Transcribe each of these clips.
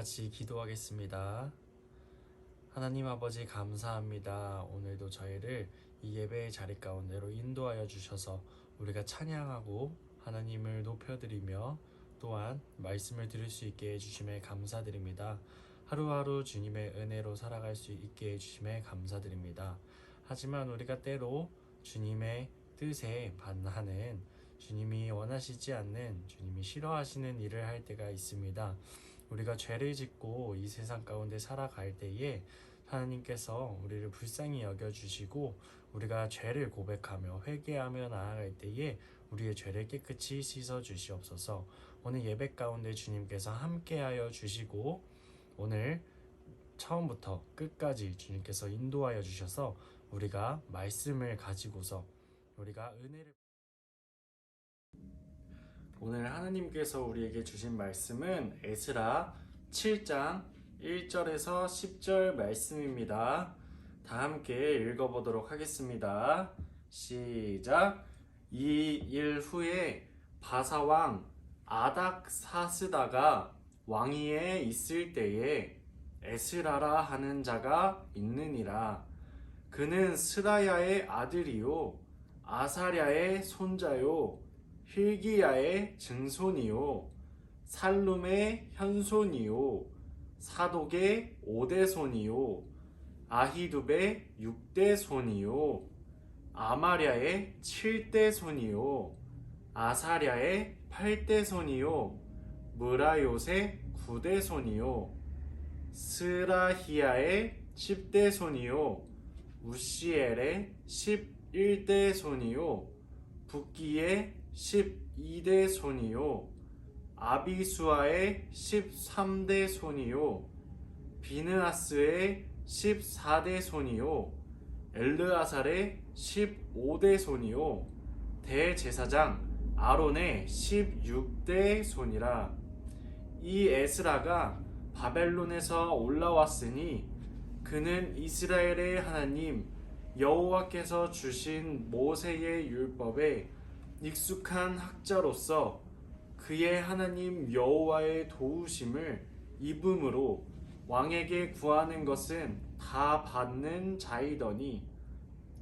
같이 기도하겠습니다. 하나님 아버지 감사합니다. 오늘도 저희를 이 예배의 자리 가운데로 인도하여 주셔서 우리가 찬양하고 하나님을 높여드리며 또한 말씀을 들을 수 있게 해주심에 감사드립니다. 하루하루 주님의 은혜로 살아갈 수 있게 해주심에 감사드립니다. 하지만 우리가 때로 주님의 뜻에 반하는, 주님이 원하시지 않는, 주님이 싫어하시는 일을 할 때가 있습니다. 우리가 죄를 짓고 이 세상 가운데 살아갈 때에 하나님께서 우리를 불쌍히 여겨주시고, 우리가 죄를 고백하며 회개하며 나아갈 때에 우리의 죄를 깨끗이 씻어 주시옵소서. 오늘 예배 가운데 주님께서 함께하여 주시고, 오늘 처음부터 끝까지 주님께서 인도하여 주셔서 우리가 말씀을 가지고서 우리가 은혜를, 오늘 하나님께서 우리에게 주신 말씀은 에스라 7장 1절에서 10절 말씀입니다. 다 함께 읽어보도록 하겠습니다. 시작. 이 일 후에 바사왕 아닥사스다가 왕위에 있을 때에 에스라라 하는 자가 있느니라. 그는 스라야의 아들이요 아사랴의 손자요 힐기야의 증손이요 살룸의 현손이요 사독의 5대손이요 아히둡의 6대손이요 아마랴의 7대손이요 아사랴의 8대손이요 무라요의 9대손이요 스라히야의 10대손이요 우시엘의 11대손이요 붓기의 12대손이요 아비수아의 13대손이요 비느하스의 14대손이요 엘르아살의 15대손이요 대제사장 아론의 16대손이라. 이 에스라가 바벨론에서 올라왔으니 그는 이스라엘의 하나님 여호와께서 주신 모세의 율법에 익숙한 학자로서 그의 하나님 여호와의 도우심을 입음으로 왕에게 구하는 것은 다 받는 자이더니,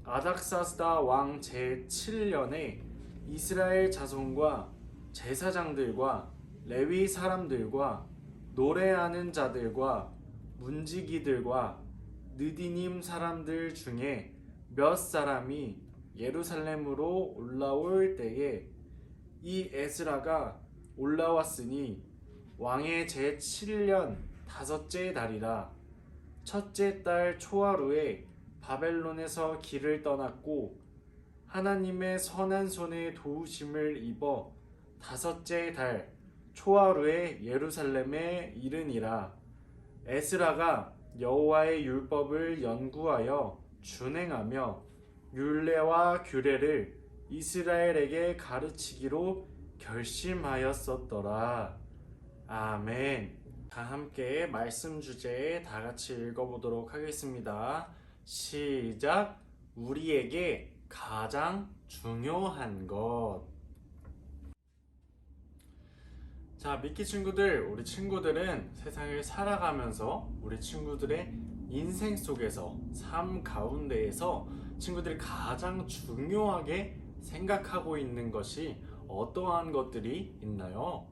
아닥사스다 왕 제7년에 이스라엘 자손과 제사장들과 레위 사람들과 노래하는 자들과 문지기들과 느디님 사람들 중에 몇 사람이 예루살렘으로 올라올 때에 이 에스라가 올라왔으니 왕의 제7년 다섯째 달이라. 첫째 달 초하루에 바벨론에서 길을 떠났고 하나님의 선한 손의 도우심을 입어 다섯째 달 초하루에 예루살렘에 이르니라. 에스라가 여호와의 율법을 연구하여 준행하며 율례와 규례를 이스라엘에게 가르치기로 결심하였었더라. 아멘. 다 함께 말씀 주제에 다 같이 읽어보도록 하겠습니다. 시작. 우리에게 가장 중요한 것. 자, 미키 친구들, 우리 친구들은 세상을 살아가면서 우리 친구들의 인생 속에서, 삶 가운데에서 친구들이 가장 중요하게 생각하고 있는 것이 어떠한 것들이 있나요?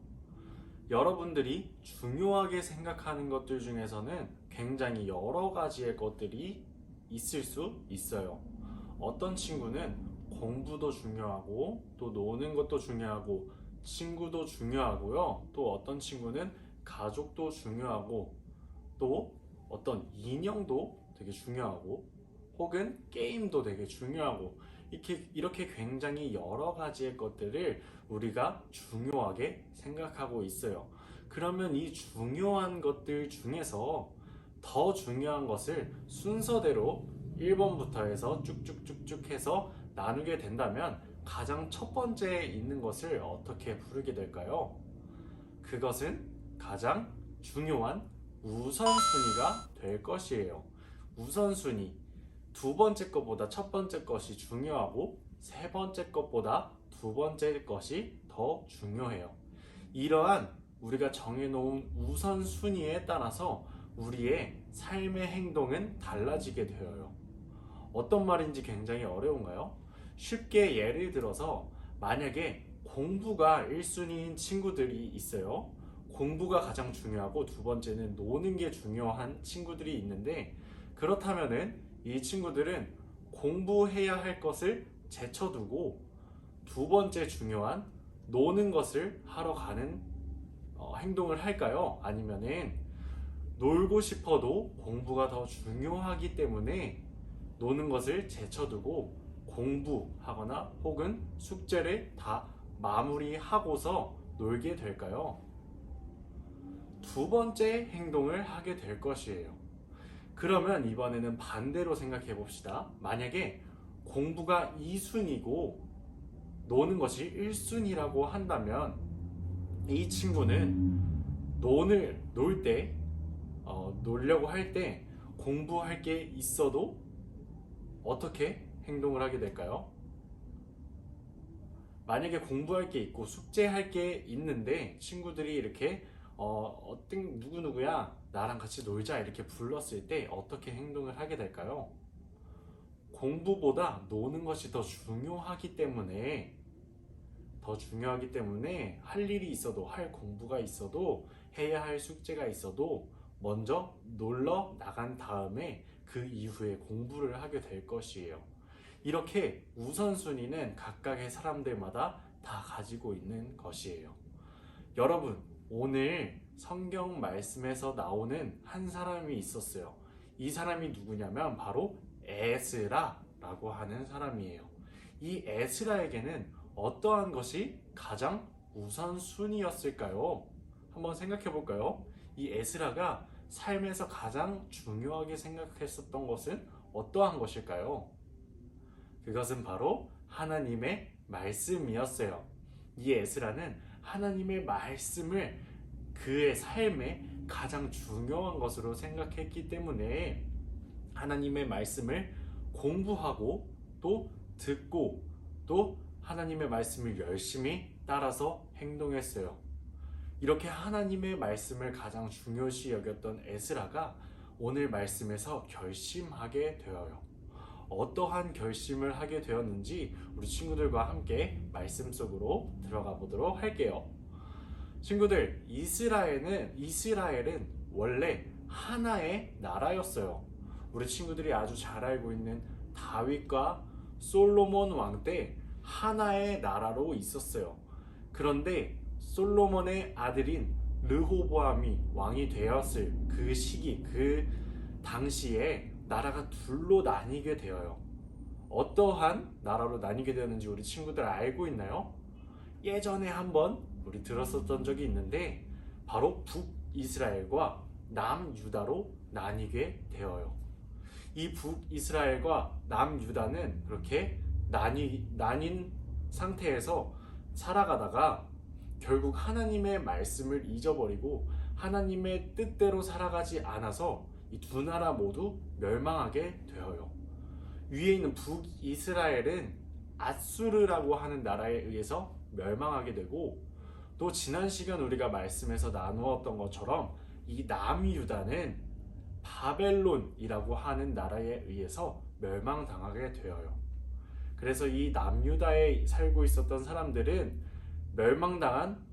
여러분들이 중요하게 생각하는 것들 중에서는 굉장히 여러 가지의 것들이 있을 수 있어요. 어떤 친구는 공부도 중요하고, 또 노는 것도 중요하고, 친구도 중요하고요. 또 어떤 친구는 가족도 중요하고, 또 어떤 인형도 되게 중요하고, 혹은 게임도 되게 중요하고, 이렇게 굉장히 여러 가지의 것들을 우리가 중요하게 생각하고 있어요. 그러면 이 중요한 것들 중에서 더 중요한 것을 순서대로 1번부터 해서 쭉쭉쭉쭉 해서 나누게 된다면 가장 첫 번째에 있는 것을 어떻게 부르게 될까요? 그것은 가장 중요한 우선순위가 될 것이에요. 우선순위. 두 번째 것보다 첫 번째 것이 중요하고, 세 번째 것보다 두 번째 것이 더 중요해요. 이러한 우리가 정해놓은 우선순위에 따라서 우리의 삶의 행동은 달라지게 되어요. 어떤 말인지 굉장히 어려운가요? 쉽게 예를 들어서 만약에 공부가 1순위인 친구들이 있어요. 공부가 가장 중요하고 두 번째는 노는 게 중요한 친구들이 있는데, 그렇다면은 이 친구들은 공부해야 할 것을 제쳐두고 두 번째 중요한 노는 것을 하러 가는 행동을 할까요? 아니면은 놀고 싶어도 공부가 더 중요하기 때문에 노는 것을 제쳐두고 공부하거나 혹은 숙제를 다 마무리하고서 놀게 될까요? 두 번째 행동을 하게 될 것이에요. 그러면 이번에는 반대로 생각해 봅시다. 만약에 공부가 2순위고 노는 것이 1순위라고 한다면 이 친구는 놀려고 할 때 공부할 게 있어도 어떻게 행동을 하게 될까요? 만약에 공부할 게 있고 숙제할 게 있는데 친구들이 이렇게 어떤 누구누구야 나랑 같이 놀자 이렇게 불렀을 때 어떻게 행동을 하게 될까요? 공부보다 노는 것이 더 중요하기 때문에 할 일이 있어도, 할 공부가 있어도, 해야 할 숙제가 있어도 먼저 놀러 나간 다음에 그 이후에 공부를 하게 될 것이에요. 이렇게 우선순위는 각각의 사람들마다 다 가지고 있는 것이에요. 여러분, 오늘 성경 말씀에서 나오는 한 사람이 있었어요. 이 사람이 누구냐면 바로 에스라라고 하는 사람이에요. 이 에스라에게는 어떠한 것이 가장 우선순위였을까요? 한번 생각해 볼까요? 이 에스라가 삶에서 가장 중요하게 생각했었던 것은 어떠한 것일까요? 그것은 바로 하나님의 말씀이었어요. 이 에스라는 하나님의 말씀을 그의 삶에 가장 중요한 것으로 생각했기 때문에 하나님의 말씀을 공부하고 또 듣고 또 하나님의 말씀을 열심히 따라서 행동했어요. 이렇게 하나님의 말씀을 가장 중요시 여겼던 에스라가 오늘 말씀에서 결심하게 되어요. 어떠한 결심을 하게 되었는지 우리 친구들과 함께 말씀 속으로 들어가 보도록 할게요. 친구들, 이스라엘은 원래 하나의 나라였어요. 우리 친구들이 아주 잘 알고 있는 다윗과 솔로몬 왕 때 하나의 나라로 있었어요. 그런데 솔로몬의 아들인 르호보암이 왕이 되었을 그 시기, 그 당시에 나라가 둘로 나뉘게 되어요. 어떠한 나라로 나뉘게 되었는지 우리 친구들 알고 있나요? 예전에 한번 우리 들었었던 적이 있는데 바로 북이스라엘과 남유다로 나뉘게 되어요. 이 북이스라엘과 남유다는 그렇게 나뉜 상태에서 살아가다가 결국 하나님의 말씀을 잊어버리고 하나님의 뜻대로 살아가지 않아서 이 두 나라 모두 멸망하게 되어요. 위에 있는 북이스라엘은 아수르라고 하는 나라에 의해서 멸망하게 되고, 또 지난 시간 우리가 말씀에서 나누었던 것처럼 이 남유다는 바벨론이라고 하는 나라에 의해서 멸망당하게 되어요. 그래서 이 남유다에 살고 있었던 사람들은 멸망당한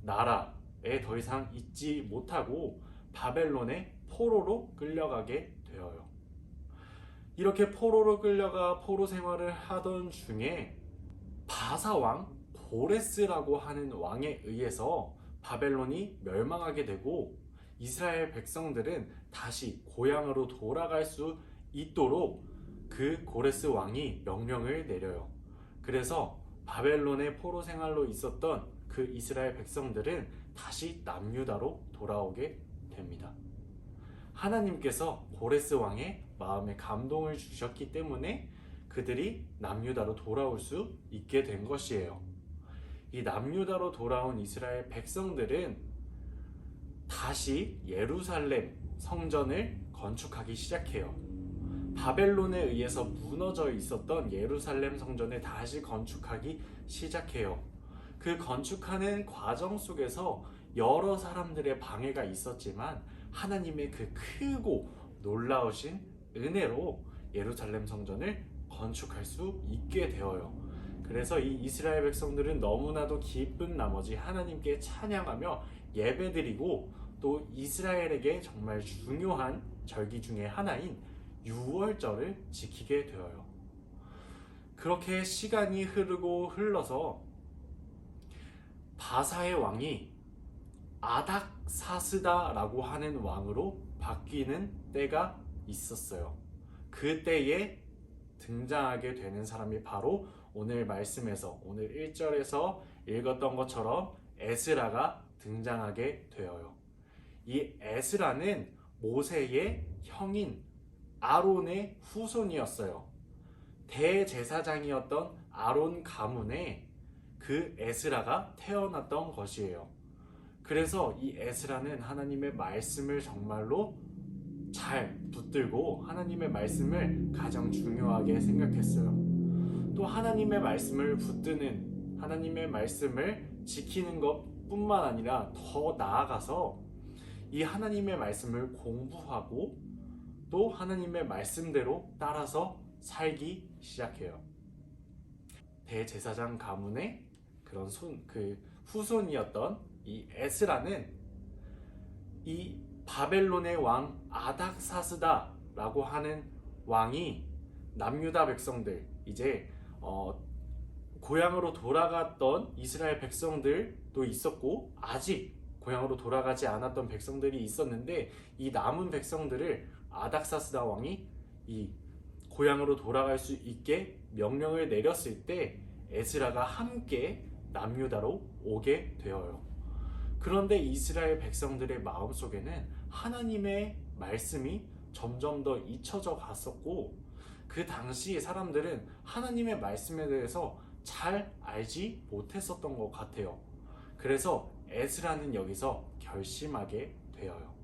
나라에 더 이상 있지 못하고 바벨론의 포로로 끌려가게 되어요. 이렇게 포로로 끌려가 포로 생활을 하던 중에 바사왕 고레스라고 하는 왕에 의해서 바벨론이 멸망하게 되고 이스라엘 백성들은 다시 고향으로 돌아갈 수 있도록 그 고레스 왕이 명령을 내려요. 그래서 바벨론의 포로 생활로 있었던 그 이스라엘 백성들은 다시 남유다로 돌아오게 됩니다. 하나님께서 고레스 왕의 마음에 감동을 주셨기 때문에 그들이 남유다로 돌아올 수 있게 된 것이에요. 이 남유다로 돌아온 이스라엘 백성들은 다시 예루살렘 성전을 건축하기 시작해요. 바벨론에 의해서 무너져 있었던 예루살렘 성전을 다시 건축하기 시작해요. 그 건축하는 과정 속에서 여러 사람들의 방해가 있었지만 하나님의 그 크고 놀라우신 은혜로 예루살렘 성전을 건축할 수 있게 되어요. 그래서 이 이스라엘 백성들은 너무나도 기쁜 나머지 하나님께 찬양하며 예배드리고 또 이스라엘에게 정말 중요한 절기 중에 하나인 유월절을 지키게 되어요. 그렇게 시간이 흐르고 흘러서 바사의 왕이 아닥사스다라고 하는 왕으로 바뀌는 때가 있었어요. 그 때에 등장하게 되는 사람이 바로 오늘 말씀에서 오늘 1절에서 읽었던 것처럼 에스라가 등장하게 되어요. 이 에스라는 모세의 형인 아론의 후손이었어요. 대제사장이었던 아론 가문에 그 에스라가 태어났던 것이에요. 그래서 이 에스라는 하나님의 말씀을 정말로 잘 붙들고 하나님의 말씀을 가장 중요하게 생각했어요. 또 하나님의 말씀을 붙드는, 하나님의 말씀을 지키는 것뿐만 아니라 더 나아가서 이 하나님의 말씀을 공부하고 또 하나님의 말씀대로 따라서 살기 시작해요. 대제사장 가문의 그런 후손이었던 이 에스라는 이 바벨론의 왕 아닥사스다라고 하는 왕이 남유다 백성들, 이제 고향으로 돌아갔던 이스라엘 백성들도 있었고 아직 고향으로 돌아가지 않았던 백성들이 있었는데, 이 남은 백성들을 아닥사스다 왕이 이 고향으로 돌아갈 수 있게 명령을 내렸을 때 에스라가 함께 남유다로 오게 되어요. 그런데 이스라엘 백성들의 마음속에는 하나님의 말씀이 점점 더 잊혀져 갔었고, 그 당시 사람들은 하나님의 말씀에 대해서 잘 알지 못했었던 것 같아요. 그래서 에스라는 여기서 결심하게 되어요.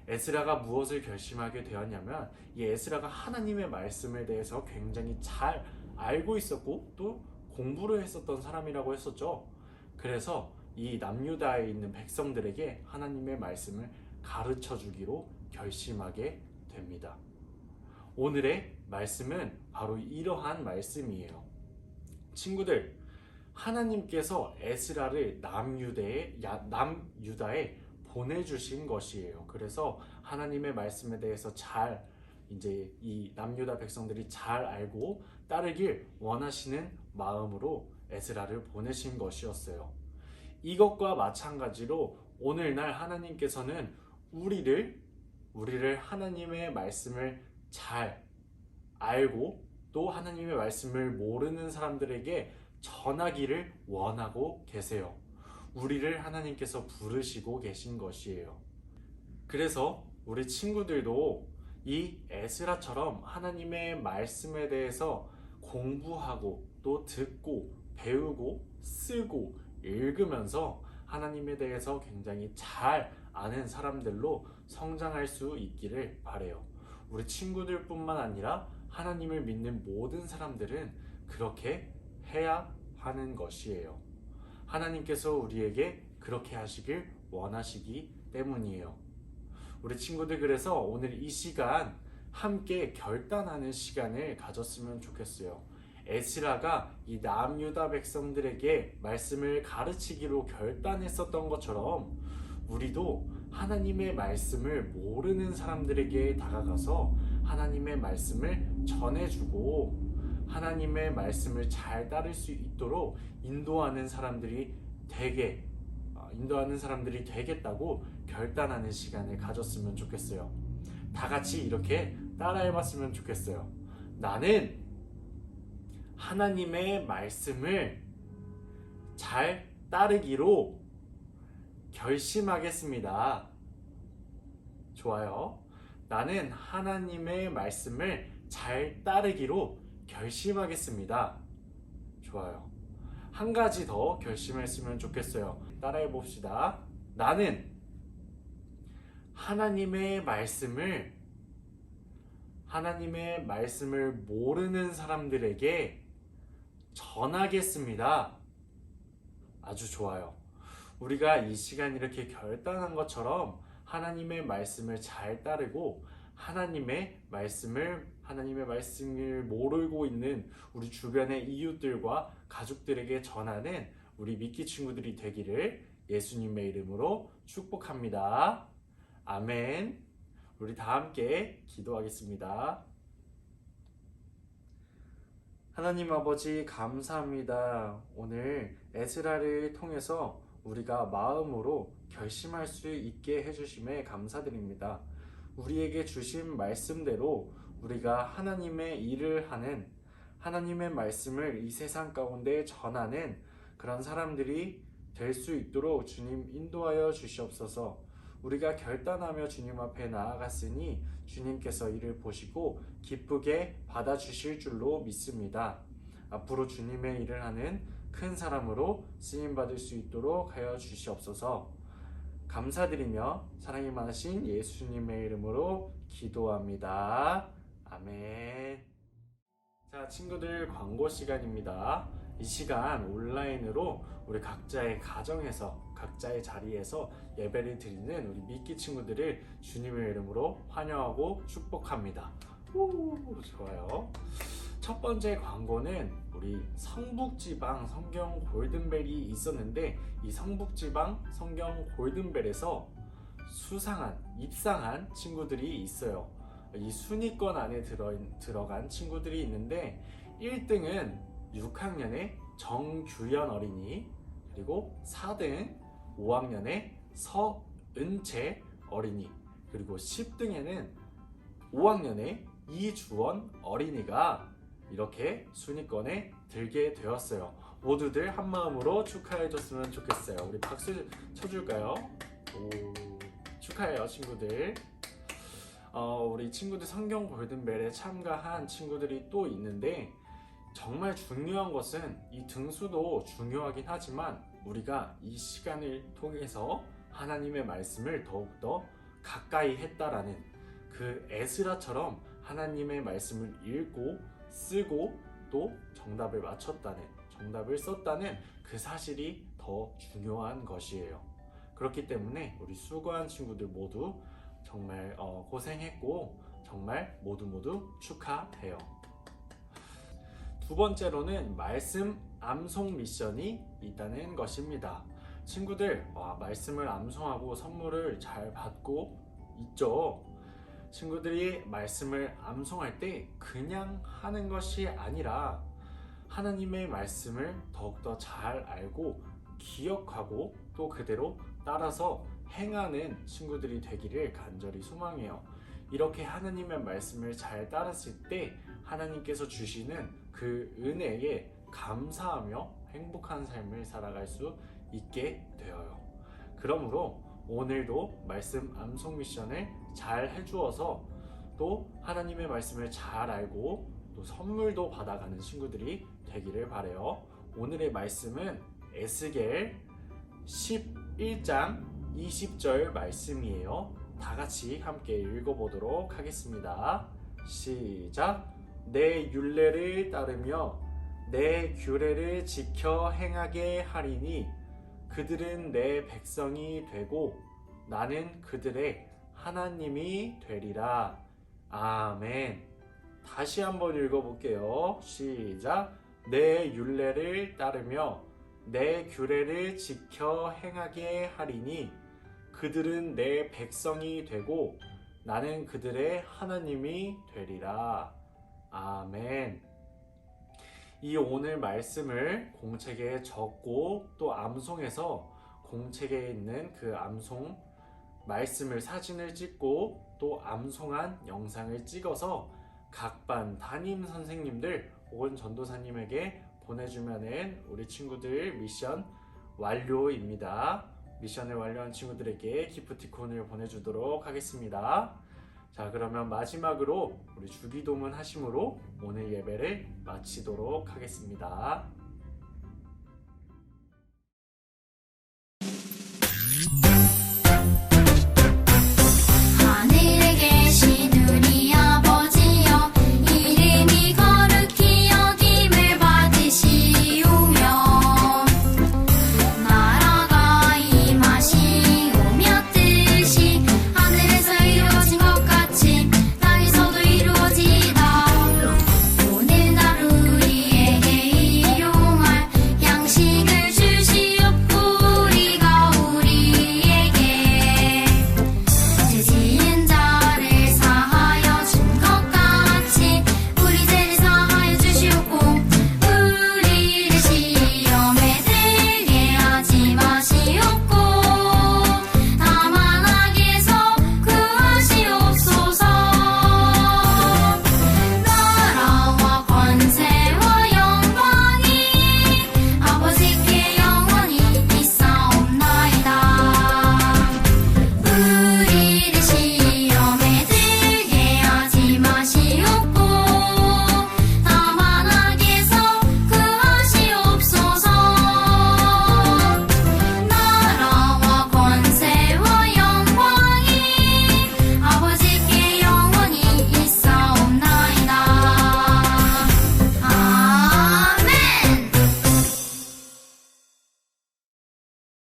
에스라가 무엇을 결심하게 되었냐면, 이 에스라가 하나님의 말씀에 대해서 굉장히 잘 알고 있었고 또 공부를 했었던 사람이라고 했었죠. 그래서 이 남유다에 있는 백성들에게 하나님의 말씀을 가르쳐 주기로 결심하게 됩니다. 오늘의 말씀은 바로 이러한 말씀이에요. 친구들, 하나님께서 에스라를 남유다에 보내주신 것이에요. 그래서 하나님의 말씀에 대해서 잘 이제 이 남유다 백성들이 잘 알고 따르길 원하시는 마음으로 에스라를 보내신 것이었어요. 이것과 마찬가지로 오늘날 하나님께서는 우리를 하나님의 말씀을 잘 알고 또 하나님의 말씀을 모르는 사람들에게 전하기를 원하고 계세요. 우리를 하나님께서 부르시고 계신 것이에요. 그래서 우리 친구들도 이 에스라처럼 하나님의 말씀에 대해서 공부하고 또 듣고 배우고 쓰고 읽으면서 하나님에 대해서 굉장히 잘 아는 사람들로 성장할 수 있기를 바라요. 우리 친구들뿐만 아니라 하나님을 믿는 모든 사람들은 그렇게 해야 하는 것이에요. 하나님께서 우리에게 그렇게 하시길 원하시기 때문이에요. 우리 친구들, 그래서 오늘 이 시간 함께 결단하는 시간을 가졌으면 좋겠어요. 에스라가 이 남유다 백성들에게 말씀을 가르치기로 결단했었던 것처럼 우리도 하나님의 말씀을 모르는 사람들에게 다가가서 하나님의 말씀을 전해주고 하나님의 말씀을 잘 따를 수 있도록 인도하는 사람들이 되겠다고 결단하는 시간을 가졌으면 좋겠어요. 다 같이 이렇게 따라해봤으면 좋겠어요. 나는 하나님의 말씀을 잘 따르기로 결심하겠습니다. 좋아요. 나는 하나님의 말씀을 잘 따르기로 결심하겠습니다. 좋아요. 한 가지 더 결심했으면 좋겠어요. 따라해 봅시다. 나는 하나님의 말씀을 모르는 사람들에게 전하겠습니다. 아주 좋아요. 우리가 이 시간 이렇게 결단한 것처럼 하나님의 말씀을 잘 따르고 하나님의 말씀을 모르고 있는 우리 주변의 이웃들과 가족들에게 전하는 우리 미끼 친구들이 되기를 예수님의 이름으로 축복합니다. 아멘. 우리 다 함께 기도하겠습니다. 하나님 아버지 감사합니다. 오늘 에스라를 통해서 우리가 마음으로 결심할 수 있게 해주심에 감사드립니다. 우리에게 주신 말씀대로 우리가 하나님의 일을 하는, 하나님의 말씀을 이 세상 가운데 전하는 그런 사람들이 될 수 있도록 주님 인도하여 주시옵소서. 우리가 결단하며 주님 앞에 나아갔으니 주님께서 이를 보시고 기쁘게 받아주실 줄로 믿습니다. 앞으로 주님의 일을 하는 큰 사람으로 쓰임받을 수 있도록 하여 주시옵소서. 감사드리며 사랑이 많으신 예수님의 이름으로 기도합니다. 아멘. 자, 친구들 광고 시간입니다. 이 시간 온라인으로 우리 각자의 가정에서 각자의 자리에서 예배를 드리는 우리 미끼 친구들을 주님의 이름으로 환영하고 축복합니다. 오, 좋아요. 첫 번째 광고는 우리 성북지방 성경 골든벨이 있었는데 이 성북지방 성경 골든벨에서 입상한 친구들이 있어요. 이 순위권 안에 들어간 친구들이 있는데 1등은 6학년의 정규현 어린이, 그리고 4등 5학년의 서은채 어린이, 그리고 10등에는 5학년의 이주원 어린이가 이렇게 순위권에 들게 되었어요. 모두들 한마음으로 축하해줬으면 좋겠어요. 우리 박수 쳐줄까요? 오, 축하해요 친구들. 우리 친구들 성경 골든벨에 참가한 친구들이 또 있는데 정말 중요한 것은 이 등수도 중요하긴 하지만 우리가 이 시간을 통해서 하나님의 말씀을 더욱더 가까이 했다라는 그 에스라처럼 하나님의 말씀을 읽고 쓰고 또 정답을 썼다는 그 사실이 더 중요한 것이에요. 그렇기 때문에 우리 수고한 친구들 모두 정말 고생했고 정말 모두 축하해요. 두 번째로는 말씀 암송 미션이 있다는 것입니다. 친구들 말씀을 암송하고 선물을 잘 받고 있죠? 친구들이 말씀을 암송할 때 그냥 하는 것이 아니라 하나님의 말씀을 더욱더 잘 알고 기억하고 또 그대로 따라서 행하는 친구들이 되기를 간절히 소망해요. 이렇게 하나님의 말씀을 잘 따랐을 때 하나님께서 주시는 그 은혜에 감사하며 행복한 삶을 살아갈 수 있게 되어요. 그러므로 오늘도 말씀 암송 미션을 잘 해주어서 또 하나님의 말씀을 잘 알고 또 선물도 받아가는 친구들이 되기를 바라요. 오늘의 말씀은 에스겔 11장 20절 말씀이에요. 다 같이 함께 읽어보도록 하겠습니다. 시작. 내 율례를 따르며 내 규례를 지켜 행하게 하리니 그들은 내 백성이 되고 나는 그들의 하나님이 되리라. 아멘. 다시 한번 읽어볼게요. 시작. 내 율례를 따르며 내 규례를 지켜 행하게 하리니 그들은 내 백성이 되고 나는 그들의 하나님이 되리라. 아멘. 이 오늘 말씀을 공책에 적고 또 암송해서 공책에 있는 그 암송 말씀을 사진을 찍고 또 암송한 영상을 찍어서 각 반 담임 선생님들 혹은 전도사님에게 보내주면은 우리 친구들 미션 완료입니다. 미션을 완료한 친구들에게 기프티콘을 보내주도록 하겠습니다. 자, 그러면 마지막으로 우리 주기도문 하심으로 오늘 예배를 마치도록 하겠습니다.